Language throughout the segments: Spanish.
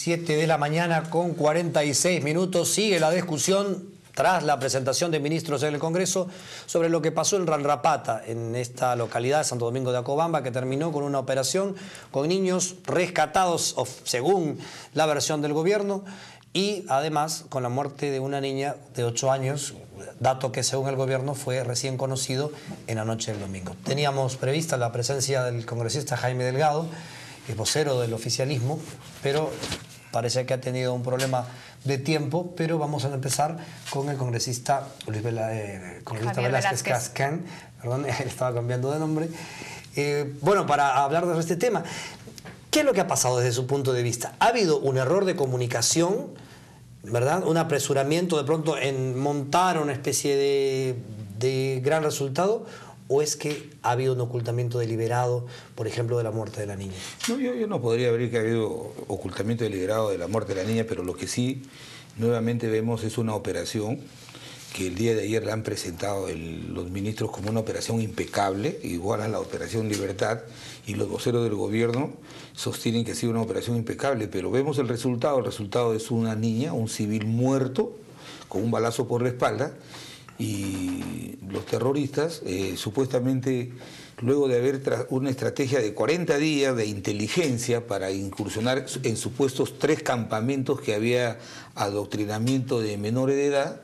7 de la mañana con 46 minutos. Sigue la discusión tras la presentación de ministros en el Congreso sobre lo que pasó en Ranrapata, en esta localidad de Santo Domingo de Acobamba, que terminó con una operación con niños rescatados, según la versión del gobierno, y además con la muerte de una niña de 8 años, dato que según el gobierno fue recién conocido en la noche del domingo. Teníamos prevista la presencia del congresista Jaime Delgado, el vocero del oficialismo, pero parece que ha tenido un problema de tiempo, pero vamos a empezar con el congresista Velázquez Cascán, perdón, él estaba cambiando de nombre. Bueno, para hablar de este tema, ¿qué es lo que ha pasado desde su punto de vista? ¿Ha habido un error de comunicación, verdad? ¿Un apresuramiento de pronto en montar una especie de gran resultado? ¿O es que ha habido un ocultamiento deliberado, por ejemplo, de la muerte de la niña? No, yo no podría abrir que ha habido ocultamiento deliberado de la muerte de la niña, pero lo que sí nuevamente vemos es una operación que el día de ayer la han presentado los ministros como una operación impecable, igual a la Operación Libertad, y los voceros del gobierno sostienen que ha sido una operación impecable, pero vemos el resultado es una niña, un civil muerto, con un balazo por la espalda, y los terroristas, supuestamente, luego de haber una estrategia de 40 días de inteligencia para incursionar en supuestos 3 campamentos que había adoctrinamiento de menores de edad,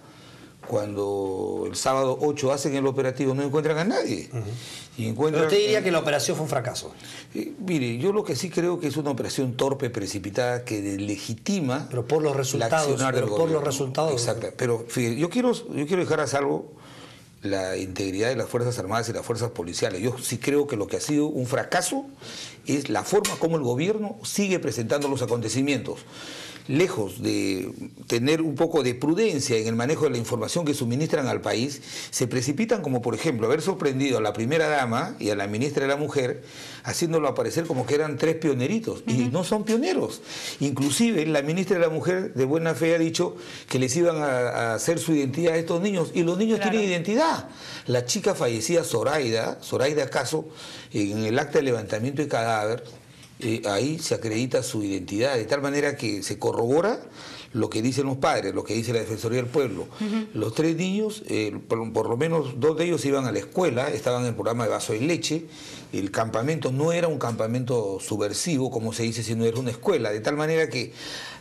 cuando el sábado 8 hacen el operativo no encuentran a nadie. Y encuentran, pero usted diría que la operación fue un fracaso. Mire, yo lo que sí creo que es una operación torpe, precipitada, que legitima. Pero por los resultados. Exacto. Pero fíjate, yo quiero dejar a salvo la integridad de las Fuerzas Armadas y las Fuerzas Policiales. Yo sí creo que lo que ha sido un fracaso es la forma como el gobierno sigue presentando los acontecimientos. Lejos de tener un poco de prudencia en el manejo de la información que suministran al país, se precipitan como, por ejemplo, haber sorprendido a la primera dama y a la ministra de la Mujer, haciéndolo aparecer como que eran 3 pioneritos, y no son pioneros. Inclusive la ministra de la Mujer de buena fe ha dicho que les iban a hacer su identidad a estos niños, y los niños tienen identidad. La chica fallecida, Zoraida Caso, en el acta de levantamiento de cadáver, ahí se acredita su identidad, de tal manera que se corrobora lo que dicen los padres, lo que dice la Defensoría del Pueblo. Los 3 niños, por lo menos 2 de ellos iban a la escuela, estaban en el programa de Vaso y Leche. El campamento no era un campamento subversivo, como se dice, sino era una escuela, de tal manera que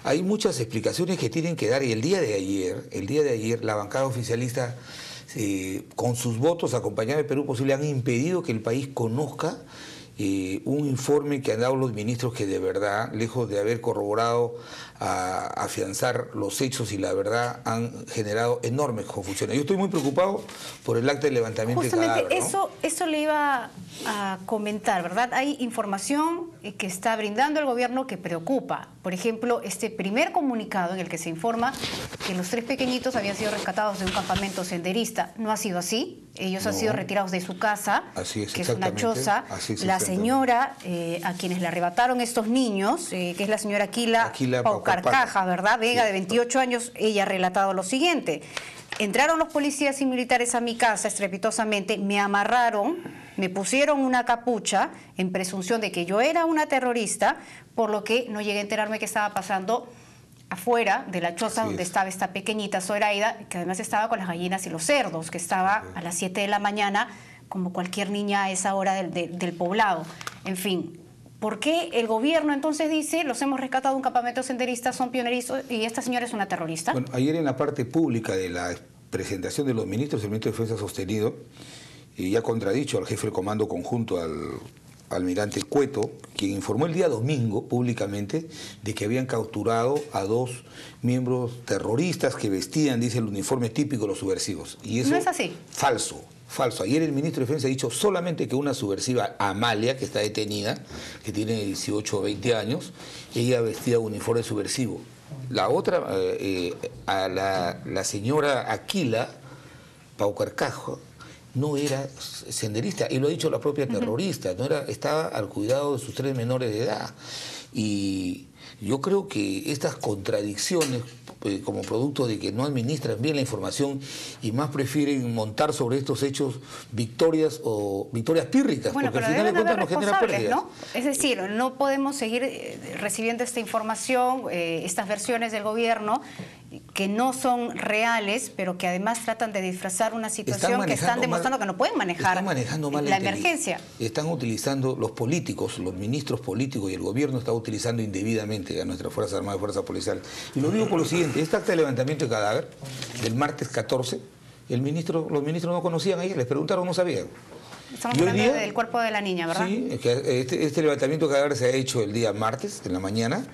hay muchas explicaciones que tienen que dar, y el día de ayer la bancada oficialista, con sus votos acompañados de Perú Posible, han impedido que el país conozca un informe que han dado los ministros que de verdad, lejos de haber corroborado a afianzar los hechos y la verdad, han generado enormes confusiones. Yo estoy muy preocupado por el acta de levantamiento de cadáver, ¿no? Eso le iba a comentar, ¿verdad? Hay información que está brindando el gobierno que preocupa. Por ejemplo, este primer comunicado en el que se informa que los 3 pequeñitos habían sido rescatados de un campamento senderista. No ha sido así. Ellos han sido retirados de su casa, que es una choza. La señora a quienes le arrebataron estos niños, que es la señora Aquila Paucarcaja, ¿verdad? Vega, de 28 años, ella ha relatado lo siguiente. Entraron los policías y militares a mi casa estrepitosamente, me amarraron, me pusieron una capucha en presunción de que yo era una terrorista, por lo que no llegué a enterarme qué estaba pasando afuera de la choza donde estaba esta pequeñita Zoraida, que además estaba con las gallinas y los cerdos, que estaba a las 7 de la mañana, como cualquier niña a esa hora del poblado. En fin, ¿por qué el gobierno entonces dice, los hemos rescatado de un campamento senderista, son pioneros, y esta señora es una terrorista? Bueno, ayer en la parte pública de la presentación de los ministros, el ministro de Defensa ha sostenido, y ha contradicho al jefe del Comando Conjunto, al almirante Cueto, quien informó el día domingo públicamente de que habían capturado a 2 miembros terroristas que vestían, dice, el uniforme típico de los subversivos. Y eso no es así. Falso. Ayer el ministro de Defensa ha dicho solamente que una subversiva, Amalia, que está detenida, que tiene 18 o 20 años, ella vestía uniforme subversivo. La otra, a la señora Aquila Paucarcajo, no era senderista, y lo ha dicho la propia terrorista, estaba al cuidado de sus 3 menores de edad. Y yo creo que estas contradicciones, como producto de que no administran bien la información y más prefieren montar sobre estos hechos victorias pírricas, bueno, porque al pero final de deben cuentas haber nos genera responsables, pérdidas. ¿no? Es decir, no podemos seguir recibiendo esta información, estas versiones del gobierno que no son reales, pero que además tratan de disfrazar una situación que están demostrando que no pueden manejar la emergencia. Están utilizando los políticos, los ministros políticos y el gobierno está utilizando indebidamente a nuestras Fuerzas Armadas y Fuerzas Policiales. Y lo digo por lo siguiente, este acta de levantamiento de cadáver del martes 14, los ministros no conocían ayer, les preguntaron, no sabían. Estamos hablando del cuerpo de la niña, ¿verdad? Sí, es que este levantamiento de cadáver se ha hecho el día martes, en la mañana.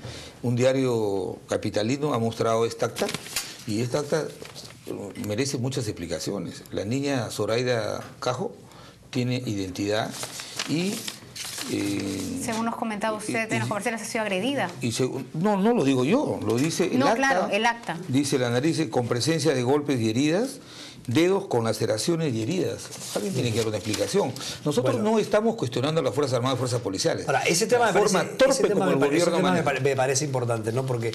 Un diario capitalino ha mostrado esta acta y esta acta merece muchas explicaciones. La niña Zoraida Cajo tiene identidad y... según nos comentaba usted en los comerciales, ha sido agredida. No lo digo yo, lo dice el acta. Claro, el acta. Dice la nariz con presencia de golpes y heridas, dedos con laceraciones y heridas. Alguien tiene que dar una explicación. Nosotros no estamos cuestionando a las Fuerzas Armadas y Fuerzas Policiales. Ahora, ese tema me parece importante, ¿no? Porque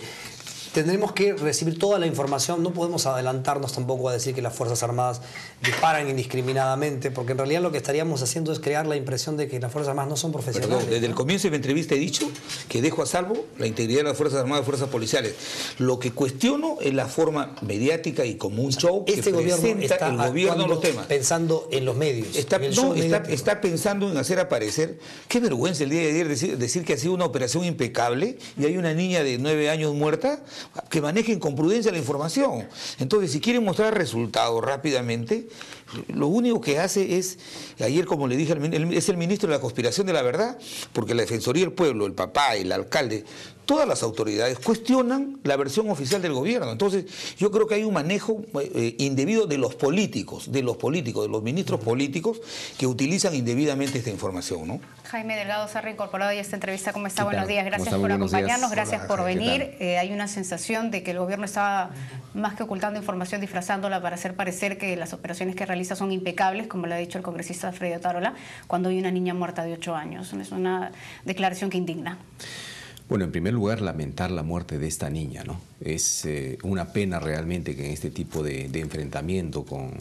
tendremos que recibir toda la información, no podemos adelantarnos tampoco a decir que las Fuerzas Armadas disparan indiscriminadamente, porque en realidad lo que estaríamos haciendo es crear la impresión de que las Fuerzas Armadas no son profesionales. Perdón, desde el comienzo de mi entrevista he dicho que dejo a salvo la integridad de las Fuerzas Armadas y Fuerzas Policiales. Lo que cuestiono es la forma mediática y como un show que presenta el gobierno en los temas. Pensando en los medios. Está pensando en hacer aparecer, qué vergüenza el día de ayer decir que ha sido una operación impecable y hay una niña de 9 años muerta, que manejen con prudencia la información. Entonces, si quieren mostrar resultados rápidamente, lo único que hace es, ayer como le dije, es el ministro de la conspiración de la verdad, porque la Defensoría del Pueblo, el papá, el alcalde, todas las autoridades cuestionan la versión oficial del gobierno. Entonces, yo creo que hay un manejo indebido de los políticos, de los ministros políticos que utilizan indebidamente esta información, ¿no? Jaime Delgado se ha reincorporado hoy a esta entrevista. ¿Cómo está? Buenos días. Gracias por acompañarnos, gracias por venir. Hay una sensación de que el gobierno estaba más que ocultando información, disfrazándola para hacer parecer que las operaciones que realiza son impecables, como lo ha dicho el congresista Freddy Otárola, cuando hay una niña muerta de 8 años. Es una declaración que indigna. Bueno, en primer lugar, lamentar la muerte de esta niña, ¿no? Es una pena realmente que en este tipo de enfrentamiento con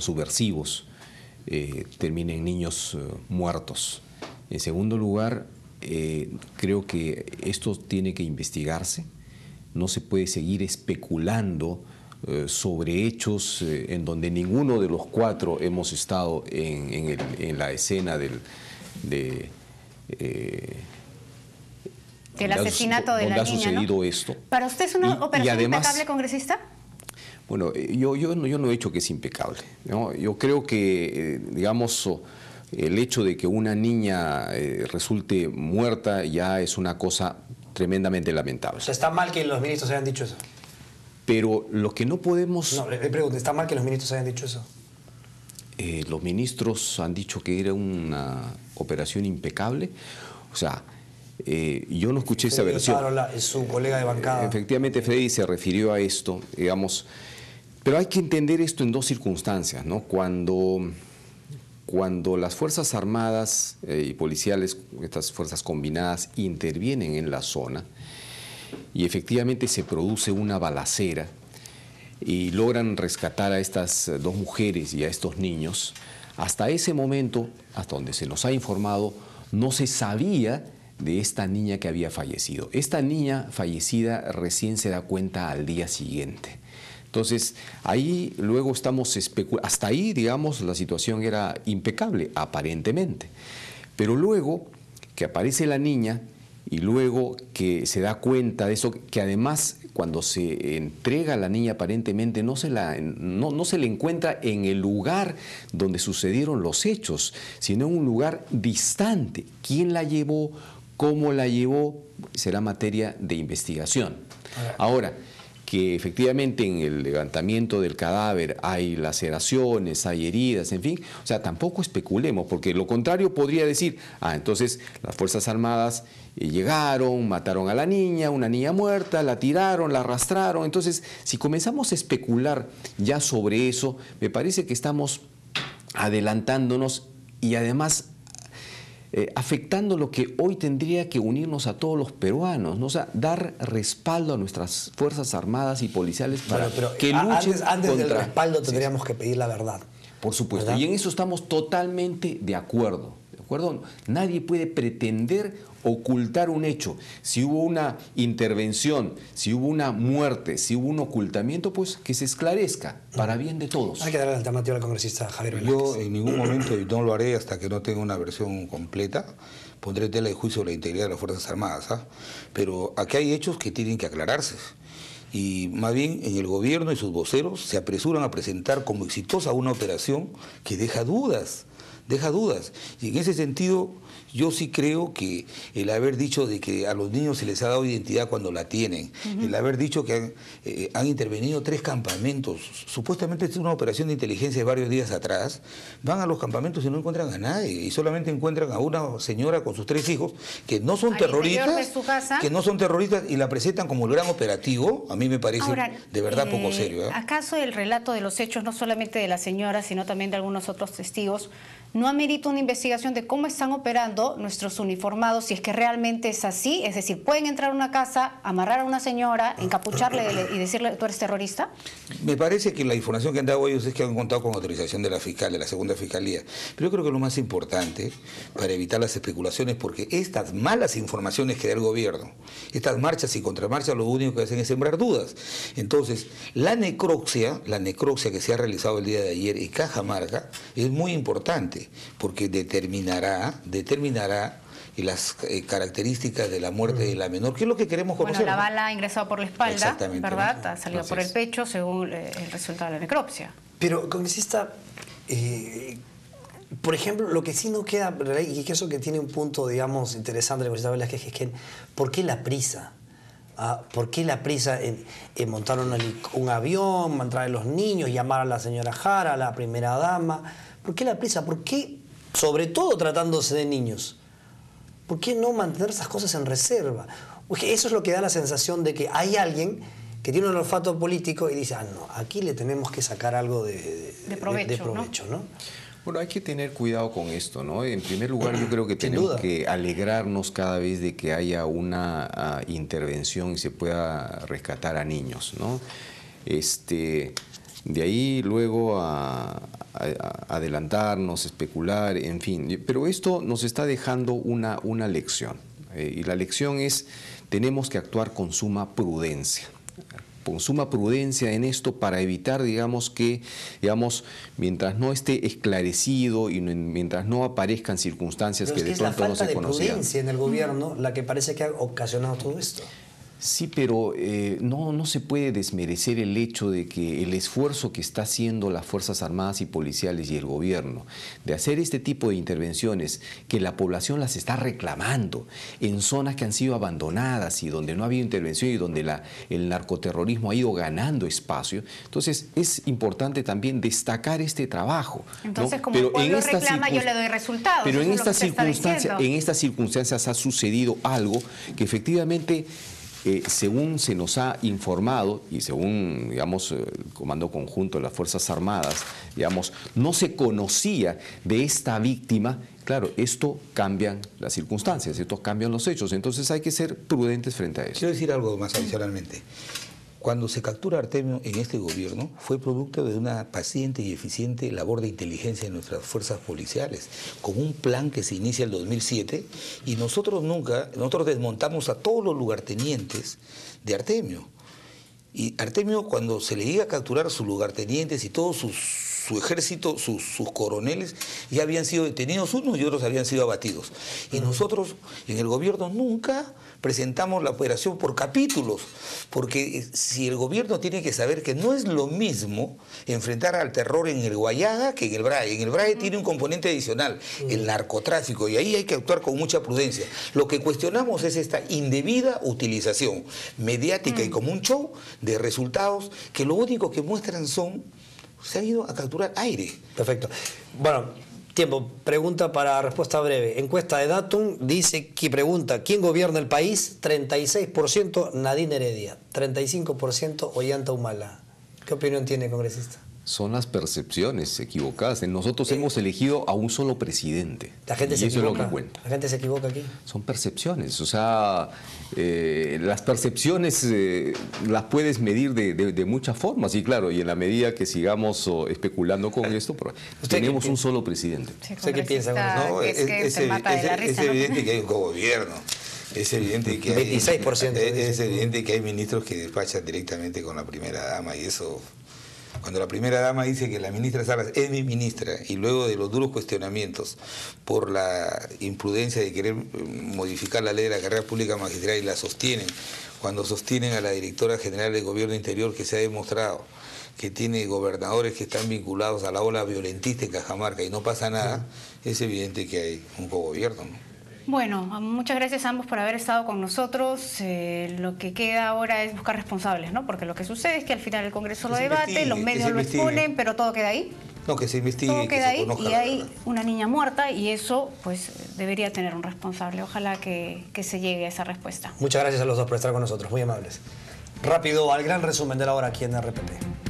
subversivos terminen niños muertos. En segundo lugar, creo que esto tiene que investigarse. No se puede seguir especulando sobre hechos en donde ninguno de los cuatro hemos estado en la escena del asesinato de la niña, donde ha sucedido, ¿no?, esto. ¿Para usted es una operación impecable, congresista? Bueno, yo no he dicho que es impecable, ¿no? Yo creo que, digamos, el hecho de que una niña resulte muerta ya es una cosa tremendamente lamentable. O sea, está mal que los ministros hayan dicho eso. Pero lo que no podemos... No, le pregunto, ¿está mal que los ministros hayan dicho eso? Los ministros han dicho que era una operación impecable. O sea, yo no escuché esa versión. Es su colega de bancada. Efectivamente, Freddy se refirió a esto, digamos. Pero hay que entender esto en dos circunstancias, ¿no? Cuando las Fuerzas Armadas y policiales, estas fuerzas combinadas, intervienen en la zona y efectivamente se produce una balacera y logran rescatar a estas dos mujeres y a estos niños, hasta ese momento, hasta donde se nos ha informado, no se sabía de esta niña que había fallecido. Esta niña fallecida recién se da cuenta al día siguiente. Entonces, ahí luego estamos especulando. Hasta ahí, digamos, la situación era impecable, aparentemente. Pero luego que aparece la niña y luego que se da cuenta de eso, que además cuando se entrega a la niña aparentemente no se le encuentra en el lugar donde sucedieron los hechos, sino en un lugar distante. ¿Quién la llevó? ¿Cómo la llevó? Será materia de investigación. Ahora, que efectivamente en el levantamiento del cadáver hay laceraciones, hay heridas, en fin, o sea, tampoco especulemos, porque lo contrario podría decir, entonces las Fuerzas Armadas llegaron, mataron a la niña, una niña muerta, la tiraron, la arrastraron. Entonces, si comenzamos a especular ya sobre eso, me parece que estamos adelantándonos y además afectando lo que hoy tendría que unirnos a todos los peruanos, ¿no? O sea, dar respaldo a nuestras Fuerzas Armadas y Policiales para que luchen antes del respaldo sí, tendríamos que pedir la verdad. Por supuesto, ¿verdad? Y en eso estamos totalmente de acuerdo. ¿De acuerdo? Nadie puede pretender ocultar un hecho. Si hubo una intervención, si hubo una muerte, si hubo un ocultamiento, pues que se esclarezca para bien de todos. Hay que darle la alternativa al congresista Javier Velázquez. Yo en ningún momento, y no lo haré hasta que no tenga una versión completa, pondré tela de juicio la integridad de las Fuerzas Armadas. Pero aquí hay hechos que tienen que aclararse. Y más bien en el gobierno y sus voceros se apresuran a presentar como exitosa una operación que deja dudas. Y en ese sentido, yo sí creo que el haber dicho de que a los niños se les ha dado identidad cuando la tienen, el haber dicho que han intervenido 3 campamentos, supuestamente es una operación de inteligencia de varios días atrás, van a los campamentos y no encuentran a nadie, y solamente encuentran a una señora con sus 3 hijos que no son terroristas, y la presentan como el gran operativo. A mí me parece de verdad poco serio. ¿Acaso el relato de los hechos, no solamente de la señora, sino también de algunos otros testigos, no amerita una investigación de cómo están operando nuestros uniformados, si es que realmente es así? Es decir, ¿pueden entrar a una casa, amarrar a una señora, encapucharle y decirle tú eres terrorista? Me parece que la información que han dado ellos es que han contado con autorización de la fiscal, de la segunda fiscalía. Pero yo creo que lo más importante para evitar las especulaciones, porque estas malas informaciones que da el gobierno, estas marchas y contramarchas, lo único que hacen es sembrar dudas. Entonces, la necropsia que se ha realizado el día de ayer en Cajamarca es muy importante, porque determinará las características de la muerte de la menor, que es lo que queremos conocer. Bueno, la bala ha ingresado por la espalda, ¿verdad? ¿no? Ha salido por el pecho, según el resultado de la necropsia. Pero, congresista, por ejemplo, lo que sí no queda, y que eso que tiene un punto, digamos, interesante, el congresista Velázquez, es que ¿por qué la prisa? ¿Por qué la prisa en montar un avión, en traer a los niños, llamar a la señora Jara, a la primera dama? ¿Por qué la prisa? ¿Por qué, sobre todo tratándose de niños, por qué no mantener esas cosas en reserva? Porque eso es lo que da la sensación de que hay alguien que tiene un olfato político y dice, no, aquí le tenemos que sacar algo de provecho, ¿no? Bueno, hay que tener cuidado con esto, ¿no? En primer lugar, yo creo que tenemos que alegrarnos cada vez de que haya una intervención y se pueda rescatar a niños, ¿no? De ahí luego a adelantarnos, especular, en fin. Pero esto nos está dejando una lección. Y la lección es, tenemos que actuar con suma prudencia. Con suma prudencia en esto para evitar, digamos, mientras no esté esclarecido y mientras no aparezcan circunstancias que de pronto no se conocían. Pero es la falta de prudencia en el gobierno la que parece que ha ocasionado todo esto. Sí, pero no se puede desmerecer el hecho de que el esfuerzo que está haciendo las Fuerzas Armadas y Policiales y el gobierno de hacer este tipo de intervenciones, que la población las está reclamando en zonas que han sido abandonadas y donde no ha habido intervención y donde el narcoterrorismo ha ido ganando espacio. Entonces es importante también destacar este trabajo, entonces, ¿no? como el pueblo reclama, yo le doy resultados. Pero en estas circunstancias ha sucedido algo que efectivamente, según se nos ha informado y según, digamos, el Comando Conjunto de las Fuerzas Armadas, digamos, no se conocía de esta víctima. Claro, esto cambian las circunstancias, esto cambian los hechos, entonces hay que ser prudentes frente a eso. Quiero decir algo más adicionalmente. Cuando se captura a Artemio en este gobierno fue producto de una paciente y eficiente labor de inteligencia de nuestras fuerzas policiales, con un plan que se inicia en el 2007 y nosotros desmontamos a todos los lugartenientes de Artemio. Y Artemio, cuando se le llega a capturar a sus lugartenientes y todo su ejército, sus coroneles, ya habían sido detenidos unos y otros habían sido abatidos. Y nosotros en el gobierno nunca presentamos la operación por capítulos, porque si el gobierno tiene que saber que no es lo mismo enfrentar al terror en el Guayaga que en el BRAE. En el BRAE tiene un componente adicional, el narcotráfico, y ahí hay que actuar con mucha prudencia. Lo que cuestionamos es esta indebida utilización mediática y como un show de resultados que lo único que muestran se ha ido a capturar aire. Perfecto. Bueno, tiempo. Pregunta para respuesta breve. Encuesta de Datum dice que pregunta, ¿quién gobierna el país? 36% Nadine Heredia, 35% Ollanta Humala. ¿Qué opinión tiene, congresista? Son las percepciones equivocadas. Nosotros hemos elegido a un solo presidente. La gente y se eso es lo equivoca. que cuenta. La gente se equivoca aquí. Son percepciones. O sea, las percepciones las puedes medir de muchas formas. Y claro, y en la medida que sigamos especulando con esto, tenemos un solo presidente. Sí, ¿Usted qué piensa con eso? No, se mata de la risa, ¿no? evidente que hay un cogobierno. Es evidente que hay 26%. Es evidente que hay ministros que despachan directamente con la primera dama, y eso, cuando la primera dama dice que la ministra Salas es mi ministra, y luego de los duros cuestionamientos por la imprudencia de querer modificar la ley de la carrera pública magistral, y la sostienen, cuando sostienen a la directora general del Gobierno Interior, que se ha demostrado que tiene gobernadores que están vinculados a la ola violentista en Cajamarca y no pasa nada, es evidente que hay un cogobierno, ¿no? Bueno, muchas gracias a ambos por haber estado con nosotros. Lo que queda ahora es buscar responsables, ¿no? Porque lo que sucede es que al final el Congreso lo debate, los medios lo exponen, pero todo queda ahí. No, que se investigue, Todo que queda se ahí conozca y la hay verdad. una niña muerta y eso pues debería tener un responsable. Ojalá que se llegue a esa respuesta. Muchas gracias a los dos por estar con nosotros, muy amables. Rápido al gran resumen de la hora aquí en RPP.